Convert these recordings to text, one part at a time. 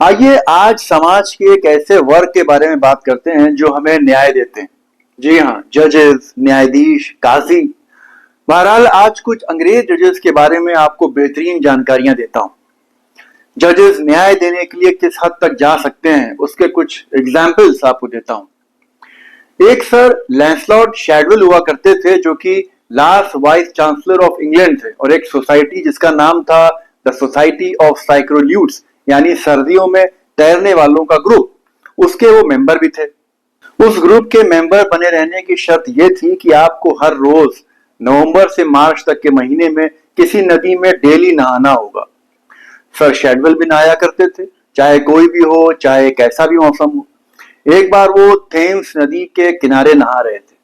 आइए आज समाज के एक ऐसे वर्ग के बारे में बात करते हैं जो हमें न्याय देते हैं। जी हाँ, जजेस, न्यायाधीश, काजी। बहरहाल आज कुछ अंग्रेज जजेस के बारे में आपको बेहतरीन जानकारियां देता हूं। जजेस न्याय देने के लिए किस हद तक जा सकते हैं उसके कुछ एग्जाम्पल्स आपको देता हूं। एक सर लैंसलॉट शैडवेल हुआ करते थे जो कि last vice chancellor of England थे, और एक सोसाइटी जिसका नाम था द सोसाइटी ऑफ साइक्रोल्यूट्स, यानी सर्दियों में तैरने वालों का ग्रुप, उसके वो मेंबर भी थे। उस ग्रुप के मेंबर बने रहने की शर्त यह थी कि आपको हर रोज नवंबर से मार्च तक के महीने में किसी नदी में डेली नहाना होगा। सर शेडवेल भी नहाया करते थे, चाहे कोई भी हो, चाहे कैसा भी मौसम हो। एक बार वो थेम्स नदी के किनारे नहा रहे थे,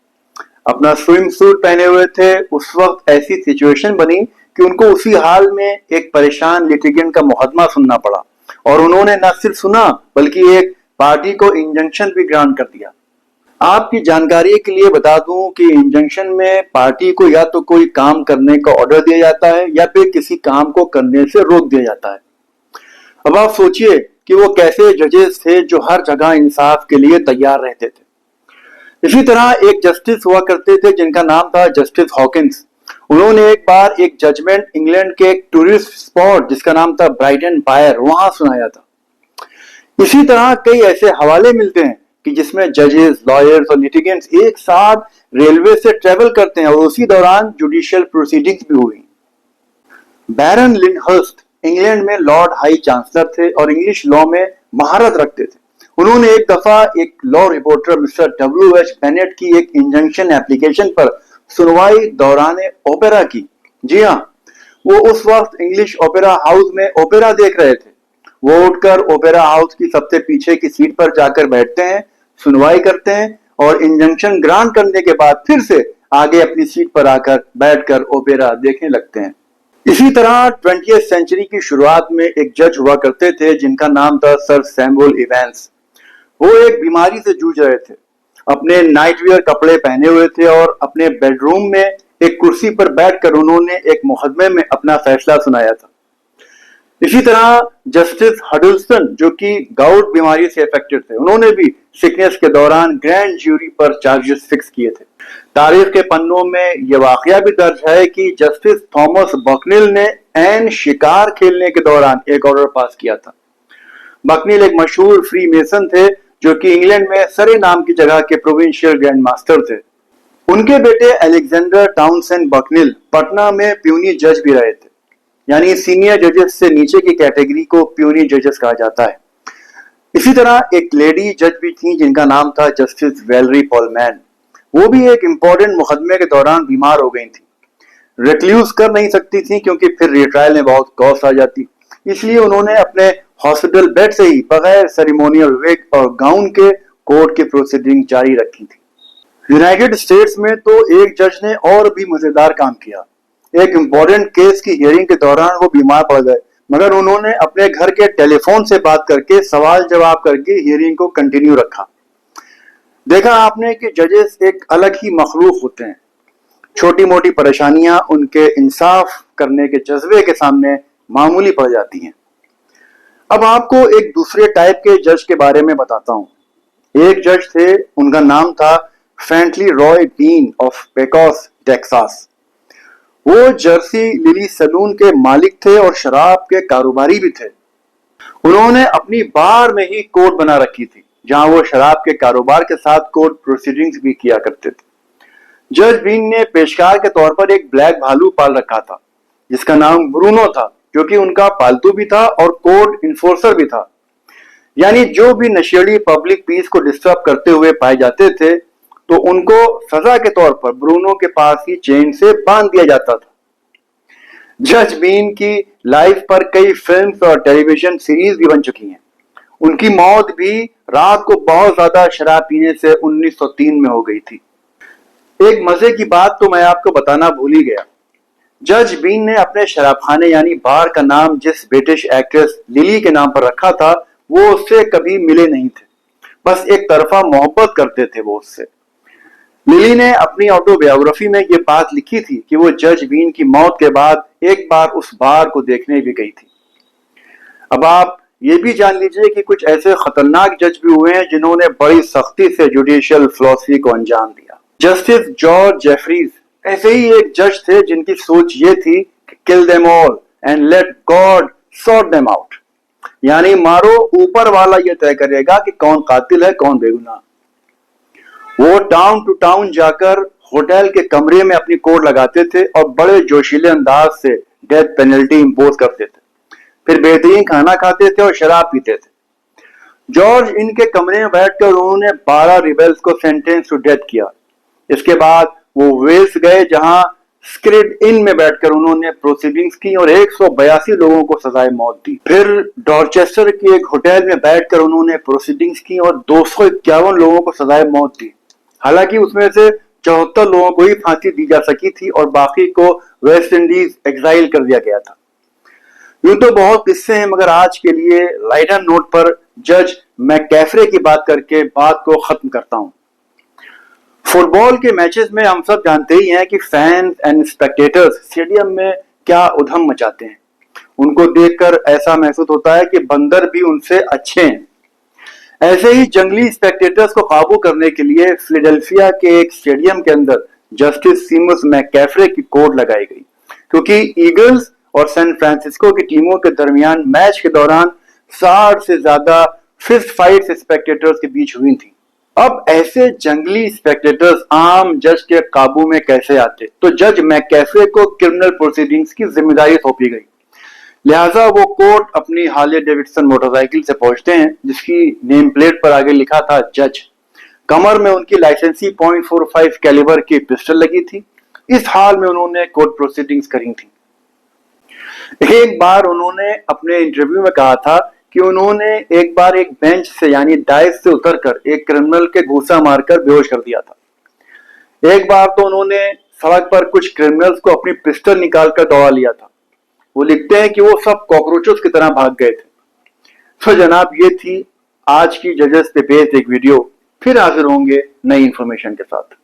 अपना स्विम सूट पहने हुए थे। उस वक्त ऐसी सिचुएशन बनी कि उनको उसी हाल में एक परेशान लिटिगेंट का मुकदमा सुनना पड़ा, और उन्होंने न सिर्फ सुना बल्कि एक पार्टी को इंजंक्शन भी ग्रांट कर दिया। आपकी जानकारी के लिए बता दूं कि इंजंक्शन में पार्टी को या तो कोई काम करने का ऑर्डर दिया जाता है या फिर किसी काम को करने से रोक दिया जाता है। अब आप सोचिए कि वो कैसे जजेस थे जो हर जगह इंसाफ के लिए तैयार रहते थे। इसी तरह एक जस्टिस हुआ करते थे जिनका नाम था जस्टिस हॉकिंस। उन्होंने एक बार एक जजमेंट इंग्लैंड के एक टूरिस्ट स्पॉट जिसका नाम था ब्राइटन पायर, वहां सुनाया था। इसी तरह कई ऐसे हवाले मिलते हैं कि जिसमें जजेस, लॉयर्स और लिटिगेंट्स एक साथ रेलवे से ट्रेवल करते हैं, और उसी दौरान जुडिशियल प्रोसीडिंग्स भी हुई। बैरन लिंडहर्स्ट इंग्लैंड में लॉर्ड हाई चांसलर थे और इंग्लिश लॉ में महारत रखते थे। उन्होंने एक दफा एक law reporter mister W.H. Bennett की एक इंजंक्शन एप्लीकेशन पर सुनवाई दौरान ओपेरा की। जी हाँ, वो उस वक्त इंग्लिश ओपेरा हाउस में ओपेरा देख रहे थे। वो उठकर ओपेरा हाउस की सबसे पीछे की सीट पर जाकर बैठते हैं, सुनवाई करते हैं, और इंजंक्शन ग्रांट करने के बाद फिर से आगे अपनी सीट पर आकर बैठकर ओपेरा देखने लगते हैं। इसी तरह 20वीं सेंचुरी की शुरुआत में एक जज हुआ करते थे जिनका नाम था सर सैमुअल इवेंस। वो एक बीमारी से जूझ रहे थे, अपने नाइटवियर कपड़े पहने हुए थे, और अपने बेडरूम में एक कुर्सी पर बैठकर उन्होंने एक मुकदमे में अपना फैसला सुनाया था। इसी तरह जस्टिस हडल्सन जो कि गाउट बीमारी से अफेक्टेड थे, उन्होंने भी सिकनेस के दौरान ग्रैंड ज्यूरी पर चार्जेस फिक्स किए थे। तारीख के पन्नों में यह वाकया भी दर्ज है कि जस्टिस थॉमस बकनिल ने एन शिकार खेलने के दौरान एक ऑर्डर पास किया था। बकनिल एक मशहूर फ्री मेसन थे जो कि इंग्लैंड में सरे नाम की जगह के प्रोविंशियल ग्रैंड मास्टर थे। उनके बेटे अलेक्जेंडर टाउनसेंड बकनिल पटना में प्यूनी जज भी रहे थे, यानी सीनियर जजेस से नीचे की कैटेगरी को प्यूनी जजेस कहा जाता है। इसी तरह एक लेडी जज भी थी जिनका नाम था जस्टिस वेलरी पॉलमैन। वो भी एक इंपॉर्टेंट मुकदमे के दौरान बीमार हो गई थी। रिक्ल्यूज कर नहीं सकती थी क्योंकि फिर रिट्रायल में बहुत कॉस्ट आ जाती, इसलिए उन्होंने अपने हॉस्पिटल बेड से ही बगैर सेरेमोनियल विग और गाउन के कोर्ट की प्रोसीडिंग जारी रखी थी। यूनाइटेड स्टेट्स में तो एक जज ने और भी मजेदार काम किया। एक इंपॉर्टेंट केस की हियरिंग के दौरान वो बीमार पड़ गए, मगर उन्होंने अपने घर के टेलीफोन से बात करके सवाल जवाब करके हियरिंग को कंटिन्यू रखा। देखा आपने कि जजेस एक अलग ही मखलूक होते हैं। छोटी मोटी परेशानियां उनके इंसाफ करने के जज्बे के सामने मामूली पड़ जाती हैं। अब आपको एक दूसरे टाइप के जज के बारे में बताता हूं। एक जज थे, उनका नाम था फ्रेंटली रॉय बीन ऑफ पेकोस, टेक्सास। वो जर्सी लिली सैलून के मालिक थे और शराब के कारोबारी भी थे। उन्होंने अपनी बार में ही कोर्ट बना रखी थी जहां वो शराब के कारोबार के साथ कोर्ट प्रोसीडिंग्स भी किया करते थे। जज बीन ने पेशकार के तौर पर एक ब्लैक भालू पाल रखा था जिसका नाम ब्रूनो था, जो कि उनका पालतू भी था और कोर्ट इन्फोर्सर भी था। यानी जो भी नशेड़ी पब्लिक पीस को डिस्टर्ब करते हुए पाए जाते थे तो उनको सजा के तौर पर ब्रूनो के पास ही चेन से बांध दिया जाता था। जज बीन की लाइफ पर कई फिल्म्स और टेलीविजन सीरीज भी बन चुकी हैं। उनकी मौत भी रात को बहुत ज्यादा शराब पीने से 1903 में हो गई थी। एक मजे की बात तो मैं आपको बताना भूल ही गया। जज बीन ने अपने शराबखाने यानी बार का नाम जिस ब्रिटिश एक्ट्रेस लिली के नाम पर रखा था वो उससे कभी मिले नहीं थे, बस एक तरफा मोहब्बत करते थे वो उससे। लिली ने अपनी ऑटोबायोग्राफी में ये बात लिखी थी कि वो जज बीन की मौत के बाद एक बार उस बार को देखने भी गई थी। अब आप ये भी जान लीजिए कि कुछ ऐसे खतरनाक जज भी हुए हैं जिन्होंने बड़ी सख्ती से जुडिशियल फिलॉसफी को अंजाम दिया। जस्टिस जॉर्ज जेफरीज ऐसे ही एक जज थे जिनकी सोच ये थी कि kill them all and let God sort them out, यानी मारो, ऊपर वाला ये तय करेगा कि कौन कातिल है कौन बेगुनाह। वो टाउन टू टाउन जाकर होटल के कमरे में अपनी कोर्ट लगाते थे और बड़े जोशीले अंदाज से डेथ पेनल्टी इंपोज करते थे, फिर बेहतरीन खाना खाते थे और शराब पीते थे। जॉर्ज इनके कमरे में बैठकर उन्होंने 12 रिबेल्स को सेंटेंस टू डेथ किया। इसके बाद वो वेल्स गए जहां स्क्रिड इन में बैठकर उन्होंने प्रोसीडिंग्स की और 182 लोगों को सजाए मौत दी। फिर डॉर्चेस्टर के एक होटल में बैठकर उन्होंने प्रोसीडिंग्स की और 251 लोगों को सजाए मौत दी। हालांकि उसमें से 74 लोगों को ही फांसी दी जा सकी थी और बाकी को वेस्ट इंडीज एक्साइल कर दिया गया था। यूं तो बहुत किस्से हैं, मगर आज के लिए लाइटर नोट पर जज मैककैफरे की बात करके बात को खत्म करता हूं। फुटबॉल के मैचेस में हम सब जानते ही हैं कि फैंस एंड स्पेक्टेटर्स स्टेडियम में क्या उधम मचाते हैं। उनको देखकर ऐसा महसूस होता है कि बंदर भी उनसे अच्छे हैं। ऐसे ही जंगली स्पेक्टेटर्स को काबू करने के लिए फिलाडेल्फिया के एक स्टेडियम के अंदर जस्टिस सीमस मैककैफरे की कोर्ट लगाई गई, क्योंकि ईगल्स और सैन फ्रांसिस्को की टीमों के दरमियान मैच के दौरान 60 से ज्यादा फिस्ट फाइट्स स्पेक्टेटर्स के बीच हुई थी। अब ऐसे जंगली स्पेक्टेटर्स आम जज के काबू में कैसे आते? तो जज मैककैफरे को क्रिमिनल प्रोसीडिंग्स की जिम्मेदारी सौंपी गई। लिहाजा वो कोर्ट अपनी हार्ले डेविडसन मोटरसाइकिल से पहुंचते हैं, जिसकी नेम प्लेट पर आगे लिखा था जज। कमर में उनकी लाइसेंसी .45 कैलिबर की पिस्टल लगी थी। इस हाल में उन्होंने कोर्ट प्रोसीडिंग्स करी थी। एक बार उन्होंने अपने इंटरव्यू में कहा था कि उन्होंने एक बार एक बेंच से यानी डाइस से उतरकर एक क्रिमिनल के घूसा मारकर बेहोश कर दिया था। एक बार तो उन्होंने सड़क पर कुछ क्रिमिनल्स को अपनी पिस्टल निकालकर दौड़ा लिया था। वो लिखते हैं कि वो सब कॉकरोचों की तरह भाग गए थे। तो जनाब, ये थी आज की जजेस पे बेस्ड एक वीडियो। फिर हाजिर होंगे नई इंफॉर्मेशन के साथ।